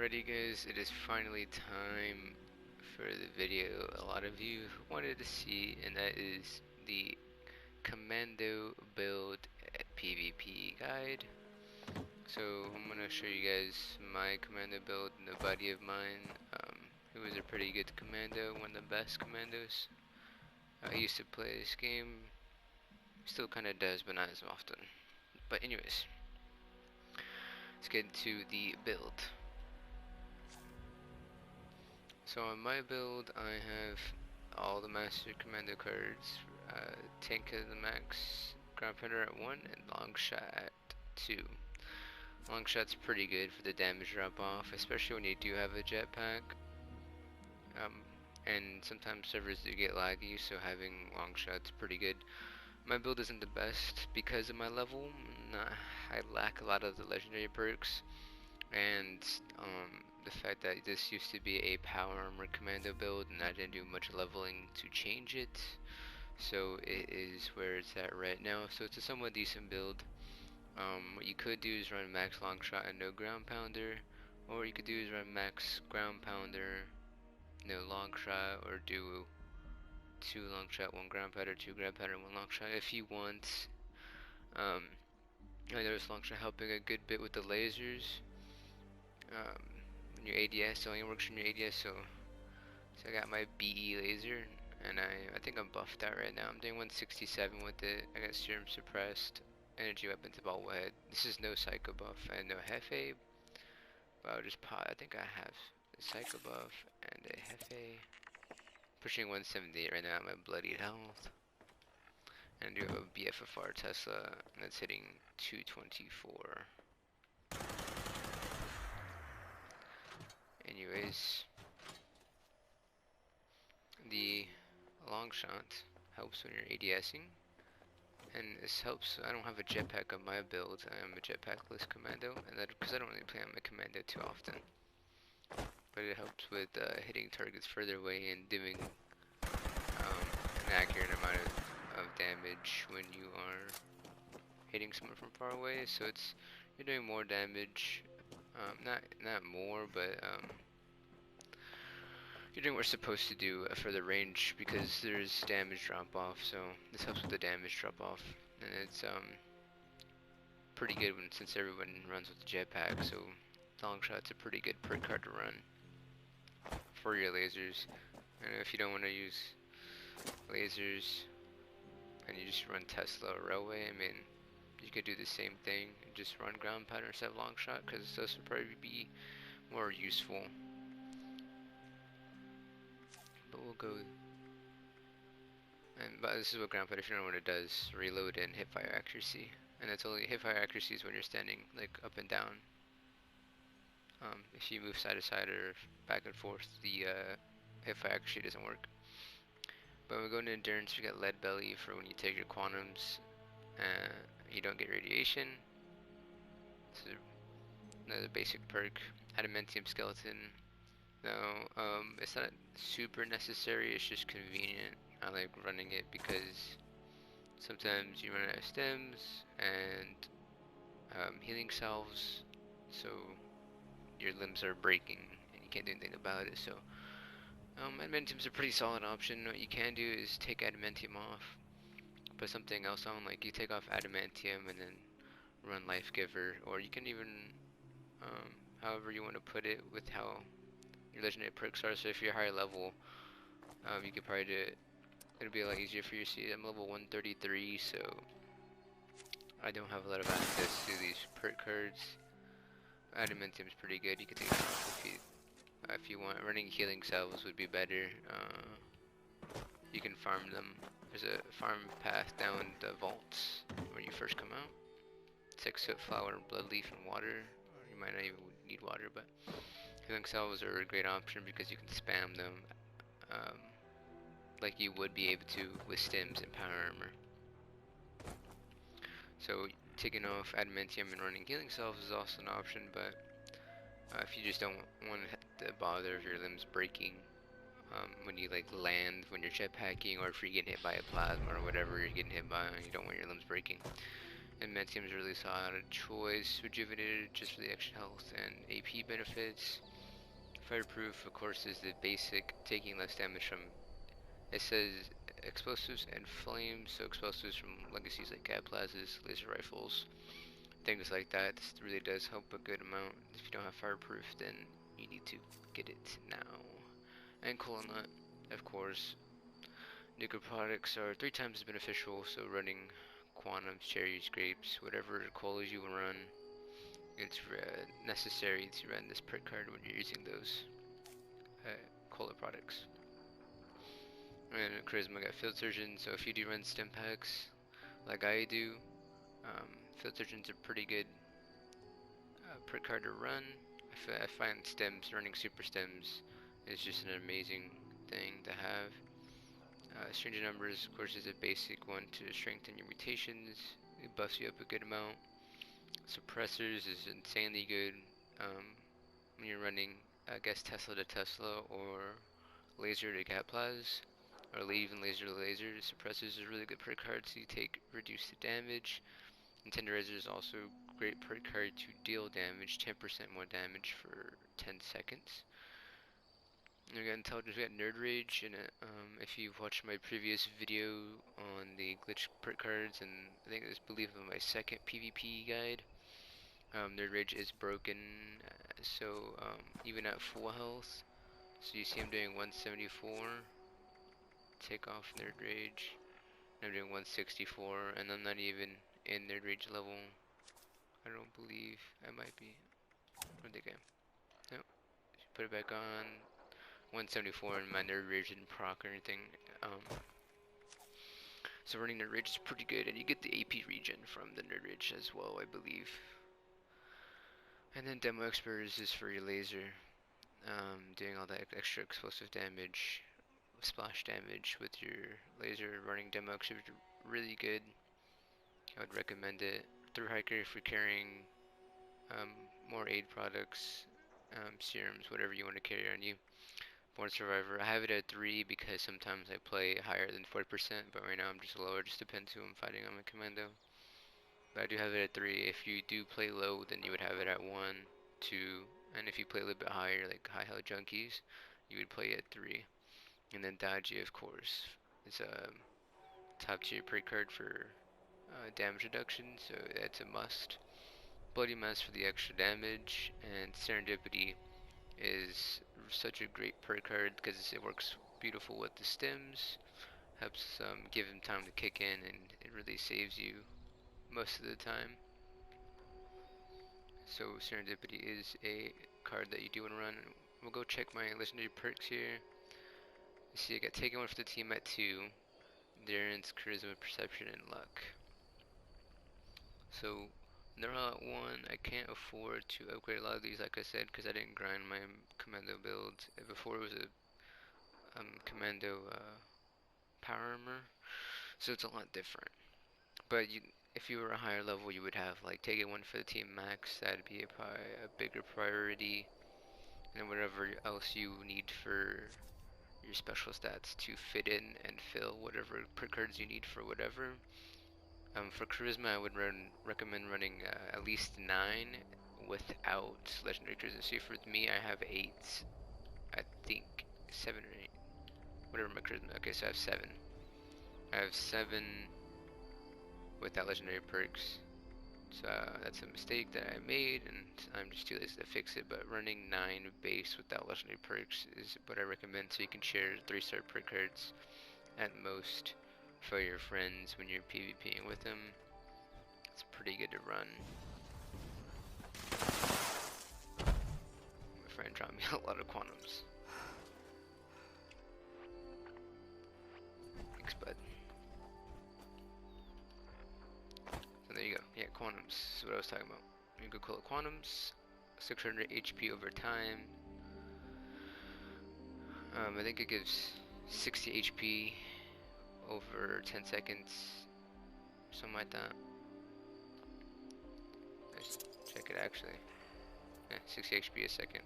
Alrighty guys, it is finally time for the video a lot of you wanted to see, and that is the Commando build PvP guide. So I'm going to show you guys my Commando build and a buddy of mine who is a pretty good Commando, one of the best Commandos. I used to play this game, still kind of does but not as often. But anyways, let's get into the build. So on my build, I have all the Master Commando cards, Tank at the max, Ground Pounder at 1, and Long Shot at 2. Long Shot's pretty good for the damage drop off, especially when you do have a jetpack. And sometimes servers do get laggy, so having Long Shot's pretty good. My build isn't the best because of my level. I lack a lot of the legendary perks, and the fact that this used to be a power armor commando build and I didn't do much leveling to change it, so it is where it's at right now. So it's a somewhat decent build. What you could do is run max long shot and no ground pounder, or you could do is run max ground pounder, no long shot, or do 2 long shot, 1 ground pounder, 2 ground pounder, 1 long shot if you want. I noticed long shot helping a good bit with the lasers. Your ADS, it only works in your ADS, so I got my BE laser, and I think I'm buffed out right now. I'm doing 167 with it. I got serum suppressed, energy weapon to bobblehead. This is no psycho buff and no Hefe, but I'll just pot. I think I have a psycho buff and a Hefe. Pushing 178 right now at my bloodied health. And I do have a BFFR Tesla, and that's hitting 224. Anyways, the long shot helps when you're ADSing, and this helps. I don't have a jetpack on my build. I am a jetpackless commando, and that because I don't really play on my commando too often. But it helps with hitting targets further away and doing an accurate amount of damage when you are hitting someone from far away. So you're doing more damage. Not more, but you're doing what you're supposed to do for the range, because there's damage drop off. So this helps with the damage drop off, and it's pretty good since everyone runs with the jetpack. So long shot's a pretty good perk card to run for your lasers. And if you don't want to use lasers and you just run Tesla or Railway, I mean, you could do the same thing and just run ground pounder instead of long shot, because those would probably be more useful. But we'll go. But this is what ground pounder, if you don't know what it does, reload and hip fire accuracy. And it's only hip fire accuracy is when you're standing like up and down. If you move side to side or back and forth, the hip fire accuracy doesn't work. But when we go into endurance, we got lead belly for when you take your quantums. You don't get radiation. This is another basic perk. Adamantium skeleton. No, it's not super necessary, it's just convenient. I like running it because sometimes you run out of stems and healing salves, so your limbs are breaking and you can't do anything about it. So adamantium's a pretty solid option. What you can do is take adamantium off, put something else on, like you take off adamantium and then run life giver, or you can even however you want to put it with how your legendary perks are. So if you're higher level, you could probably do it. It'll be a lot easier for you. See, I'm level 133, so I don't have a lot of access to these perk cards. Adamantium's pretty good. You can take it off if you want. Running healing salves would be better. You can farm them. There's a farm path down the vaults when you first come out. It's like soot flower, blood leaf, and water. Or you might not even need water, but healing salves are a great option because you can spam them like you would be able to with stims and power armor. So taking off adamantium and running healing salves is also an option, but if you just don't want to bother if your limbs breaking when you like land, when you're jetpacking, or if you're getting hit by a plasma or whatever you're getting hit by and you don't want your limbs breaking, adamantium is really solid choice. Rejuvenated just for the extra health and AP benefits. Fireproof, of course, is the basic, taking less damage from, it says explosives and flames, so explosives from legacies like gas plazas, laser rifles, things like that. This really does help a good amount. If you don't have fireproof, then you need to get it now. And cola nut, of course. Nuclear products are 3 times as beneficial, so running quantums, cherries, grapes, whatever colas you run, it's necessary to run this perk card when you're using those cola products. And charisma got field surgeon, so if you do run stim packs like I do, field surgeons are pretty good perk card to run. I find stems, running super stems, is just an amazing thing to have. Stranger numbers, of course, is a basic one to strengthen your mutations. It buffs you up a good amount. Suppressors is insanely good when you're running, I guess, Tesla to Tesla or laser to Gatplaz, or even laser to laser. Suppressors is a really good perk card to take reduce the damage. And Tenderizer is also great perk card to deal damage, 10% more damage for 10 seconds. We got intelligence, we got nerd rage, and if you've watched my previous video on the glitch perk cards, and I think it was, believe in my second PvP guide, nerd rage is broken, so even at full health, so you see I'm doing 174, take off nerd rage, and I'm doing 164, and I'm not even in nerd rage level. I don't believe I might be. Where'd they go? Nope. Put it back on. 174 and my nerd rage didn't proc or anything. So running nerd rage is pretty good, and you get the AP regen from the nerd rage as well, I believe. And then demo experts is for your laser, doing all that extra explosive damage, splash damage with your laser. Running demo experts is really good. I would recommend it. Through hiker if you're carrying more aid products, serums, whatever you want to carry on you. Born Survivor, I have it at 3 because sometimes I play higher than 40%, but right now I'm just lower, just depends who I'm fighting on my Commando. But I do have it at 3. If you do play low, then you would have it at 1, 2, and if you play a little bit higher, like High Hell Junkies, you would play at 3. And then Dodgy, of course, is a top tier perk card for damage reduction, so that's a must. Bloody Mess for the extra damage, and Serendipity is such a great perk card because it works beautiful with the stems, helps give him time to kick in, and it really saves you most of the time. So Serendipity is a card that you do want to run. We'll go check my legendary perks here. You see I got taken one for the team at 2, endurance, charisma, perception, and luck. So they're all at 1. I can't afford to upgrade a lot of these, like I said, because I didn't grind my Commando build. Before it was a Commando power armor, so it's a lot different. But if you were a higher level, you would have like take it one for the team max. That'd be a bigger priority, and whatever else you need for your special stats to fit in and fill whatever perk cards you need for whatever. For charisma, I would recommend running at least 9 without legendary charisma. See, for me, I have 8. I think 7 or 8. Whatever my charisma. Okay, so I have 7. I have 7 without legendary perks. So that's a mistake that I made, and I'm just too lazy to fix it. But running 9 base without legendary perks is what I recommend, so you can share 3-star perk cards at most for your friends when you're PvPing with them. It's pretty good to run. My friend dropped me a lot of quantums. Thanks, bud. So there you go. Yeah, quantums is what I was talking about. You can call it quantums. 600 HP over time. I think it gives 60 HP over 10 seconds, something like that. Let's check it actually. Yeah, 60 HP a second.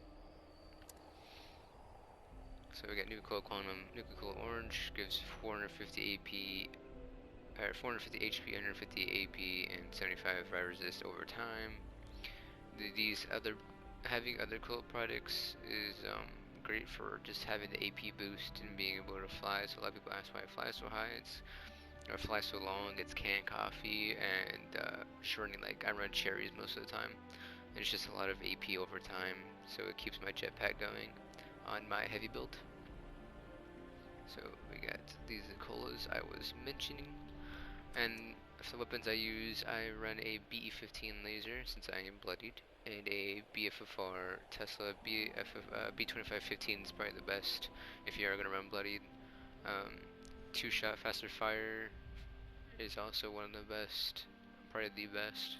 So we got Nuka-Cola Quantum. Nuka-Cola Orange gives 450 AP, 450 HP, 150 AP, and 75 fire resist over time. These other having other colored products is great for just having the AP boost and being able to fly. So a lot of people ask why it flies so high. It's or flies so long. It's canned coffee and shortening. Like I run cherries most of the time. And it's just a lot of AP over time, so it keeps my jetpack going on my heavy build. So we got these colas I was mentioning. And for the weapons I use, I run a BE-15 laser since I am bloodied, and a BFFR Tesla B2515 is probably the best if you are gonna run bloodied. Um, Two-shot faster fire is also one of the best, probably the best.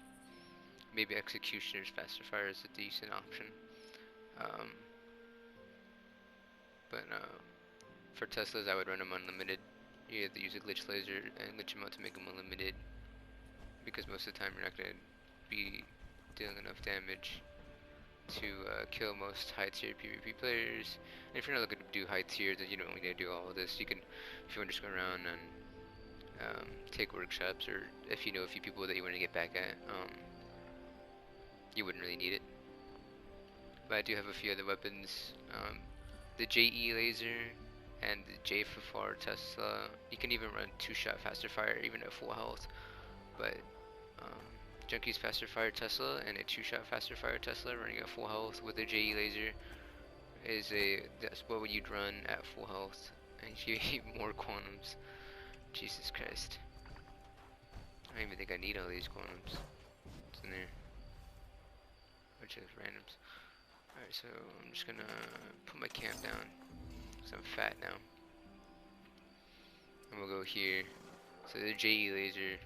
Maybe Executioner's faster fire is a decent option. Um, but for Teslas, I would run them unlimited. You have to use a glitch laser and glitch them out to make them unlimited, because most of the time you're not going to be dealing enough damage to kill most high tier PvP players. And if you're not looking to do high tier, then you don't need to do all of this. You can, if you want to just go around and take workshops, or if you know a few people that you want to get back at, you wouldn't really need it. But I do have a few other weapons. The JE laser and the JFFR Tesla. You can even run two-shot faster fire even at full health. But Junkie's faster fire Tesla and a two-shot faster fire Tesla running at full health with a JE laser that's what you'd run at full health, and you eat more quantums. Jesus Christ. I don't even think I need all these quantums. What's in there? Which is randoms. Alright, so I'm just gonna put my camp down, because I'm fat now. And we'll go here. So the JE laser,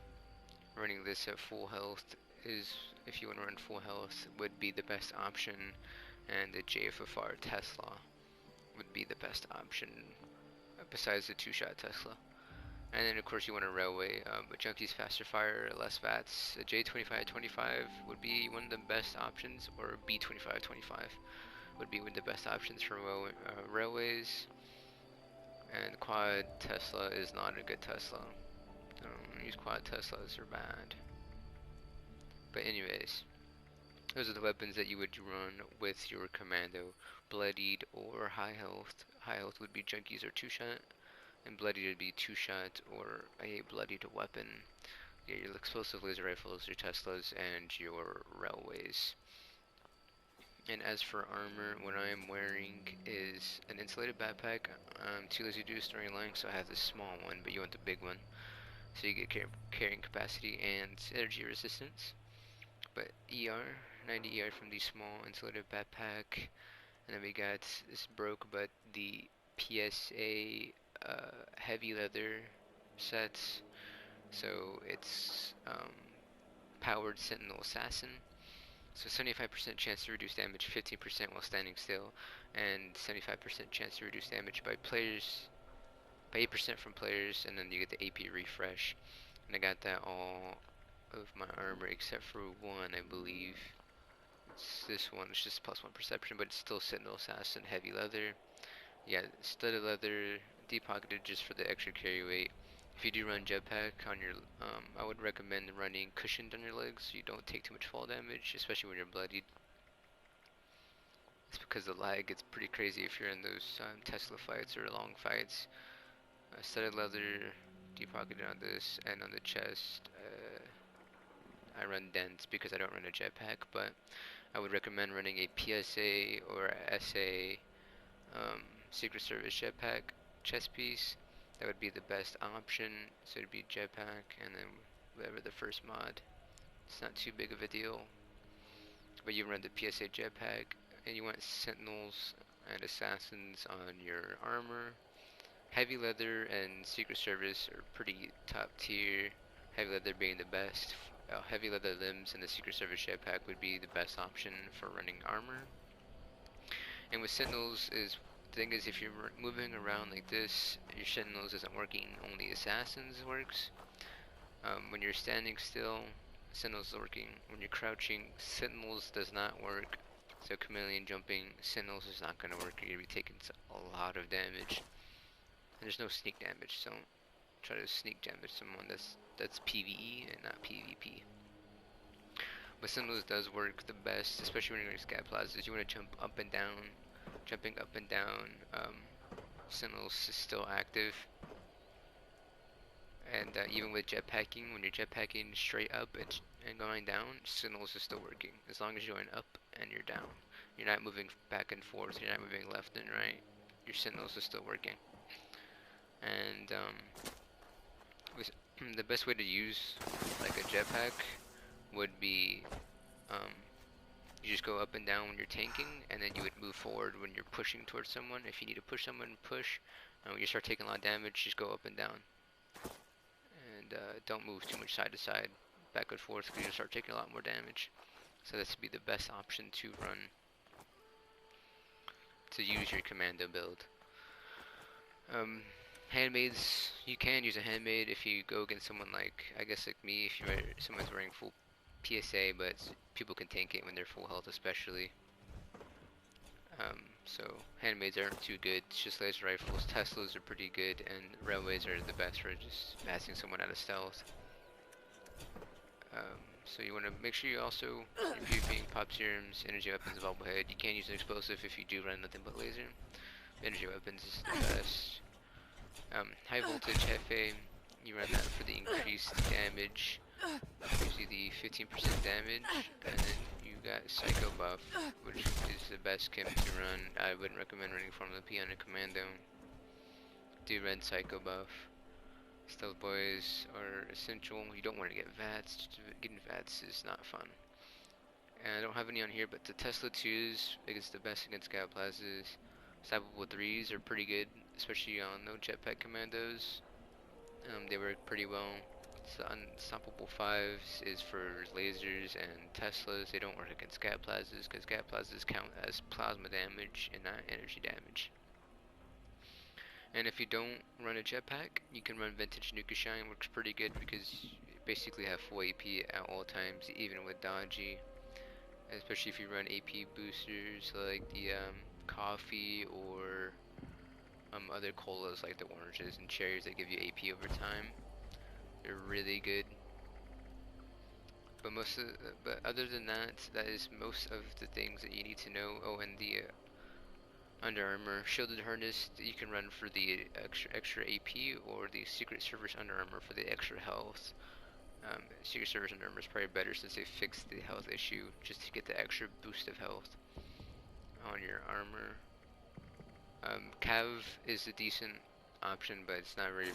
running this at full health is, if you want to run full health, would be the best option. And the JFFR Tesla would be the best option, besides the two-shot Tesla. And then of course you want a railway, but Junkie's faster fire, less VATS. A J2525 would be one of the best options, or B2525 would be one of the best options for railways. And quad Tesla is not a good Tesla. These quad Teslas are bad. But anyways, those are the weapons that you would run with your Commando. Bloodied or high health. High health would be Junkies or two-shot, and bloodied would be two-shot or a bloodied weapon. Yeah, your explosive laser rifles, your Teslas, and your railways. And as for armor, what I am wearing is an insulated backpack. I'm too lazy to do a storyline, so I have this small one, but you want the big one. So you get carrying capacity and energy resistance. But ER, 90 ER from the small insulated backpack. And then we got this broke, but the PSA heavy leather sets. So it's powered Sentinel Assassin. So 75% chance to reduce damage 15% while standing still, and 75% chance to reduce damage by 8% from players, and then you get the AP refresh. And I got that all of my armor except for one, I believe. It's this one, it's just +1 perception, but it's still Sentinel Assassin heavy leather. Yeah, studded leather, deep pocketed just for the extra carry weight. If you do run jetpack on your, I would recommend running cushioned on your legs so you don't take too much fall damage, especially when you're bloodied. It's because the lag gets pretty crazy if you're in those Tesla fights or long fights. Studded leather, deep pocketed on this, and on the chest, I run dense because I don't run a jetpack, but I would recommend running a PSA or a SA Secret Service jetpack chest piece. That would be the best option. So it'd be jetpack and then whatever the first mod. It's not too big of a deal. But you run the PSA jetpack and you want sentinels and assassins on your armor. Heavy leather and Secret Service are pretty top tier. Heavy leather being the best. Heavy leather limbs and the Secret Service jetpack would be the best option for running armor. And with sentinels is the thing is, if you're moving around like this, your sentinels isn't working. Only assassins works. When you're standing still, sentinels is working. When you're crouching, sentinels does not work. So chameleon jumping, sentinels is not going to work. You're going to be taking a lot of damage. And there's no sneak damage, so try to sneak damage someone. That's PvE and not PvP. But Sentinels does work the best, especially when you're in scat plazas. You want to jump up and down. Jumping up and down, Sentinels is still active. And even with jetpacking, when you're jetpacking straight up and going down, Sentinels is still working. As long as you're going up and you're down. You're not moving back and forth, you're not moving left and right. Your Sentinels is still working. And the best way to use like a jetpack would be you just go up and down when you're tanking, and then you would move forward when you're pushing towards someone. If you need to push someone, push. And when you start taking a lot of damage, just go up and down. And don't move too much side to side, back and forth, because you'll start taking a lot more damage. So this would be the best option to run, to use your commando build. Handmaids, you can use a handmaid if you go against someone like, I guess like me, if you're someone's wearing full PSA, but people can tank it when they're full health especially. So handmaids aren't too good, it's just laser rifles. Teslas are pretty good, and railways are the best for just passing someone out of stealth. So you want to make sure you also, if you're being pop serums, energy weapons, bobblehead, you can't use an explosive if you do run nothing but laser. Energy weapons is the best. High voltage Hefe, you run that for the increased damage. Gives you the 15% damage, and then you got Psycho Buff, which is the best chem to run. I wouldn't recommend running Formula P on a Commando. Do run Psycho Buff. Stealth Boys are essential. You don't want to get VATS. Getting VATS is not fun. And I don't have any on here, but the Tesla 2s, it's the best against scout plazas. Stoppable 3s are pretty good, especially on no jetpack commandos. They work pretty well. Unstoppable 5s is for lasers and Teslas. They don't work against scat plazas because scat plazas count as plasma damage and not energy damage. And if you don't run a jetpack, you can run Vintage Nuka Shine. Works pretty good because you basically have full AP at all times, even with dodgy. Especially if you run AP boosters like the coffee or other colas like the oranges and cherries that give you AP over time. They're really good. But but other than that, that is most of the things that you need to know. Oh, and the Under Armour shielded harness you can run for the extra AP, or the Secret Service Under Armour for the extra health. Secret Service Under Armour is probably better since they fixed the health issue, just to get the extra boost of health on your armor. Cav is a decent option, but it's not very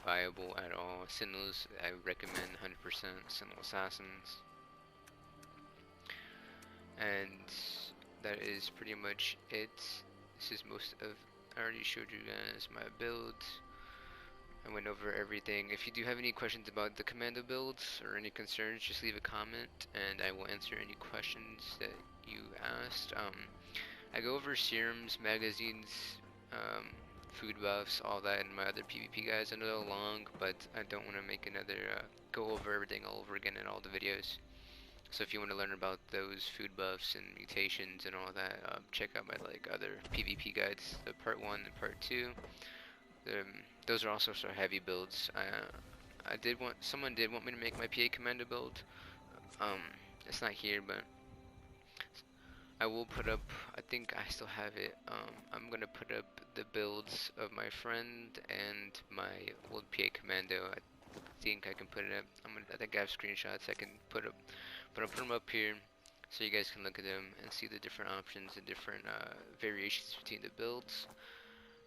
viable at all. Sentinels, I recommend 100% Sentinel Assassins. And that is pretty much it. This is most of, I already showed you guys my builds. I went over everything. If you do have any questions about the commando builds or any concerns, just leave a comment and I will answer any questions that you asked. I go over serums, magazines, food buffs, all that in my other PvP guides. I know they're long, but I don't want to make another go over everything all over again in all the videos. So if you want to learn about those food buffs and mutations and all that, check out my other PvP guides, the part 1 and part 2. Those are also sort of heavy builds. Someone did want me to make my PA Commando build. It's not here, but I will put up, I think I still have it. I'm gonna put up the builds of my friend and my old PA Commando. I think I can put it up. I think I have screenshots I can put up, but I'll put them up here so you guys can look at them and see the different options and different variations between the builds.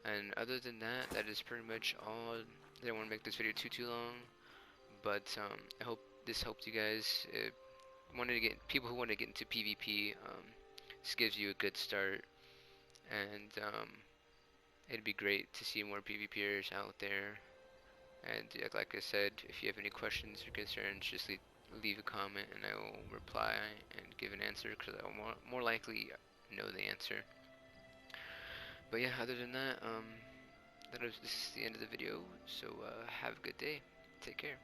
And other than that, that is pretty much all. I didn't want to make this video too long, but I hope this helped you guys. People who want to get into PvP. This gives you a good start, and it'd be great to see more PvPers out there. And like I said, if you have any questions or concerns, just leave a comment and I will reply and give an answer, because I will more likely know the answer. But yeah, other than that, this is the end of the video, so have a good day. Take care.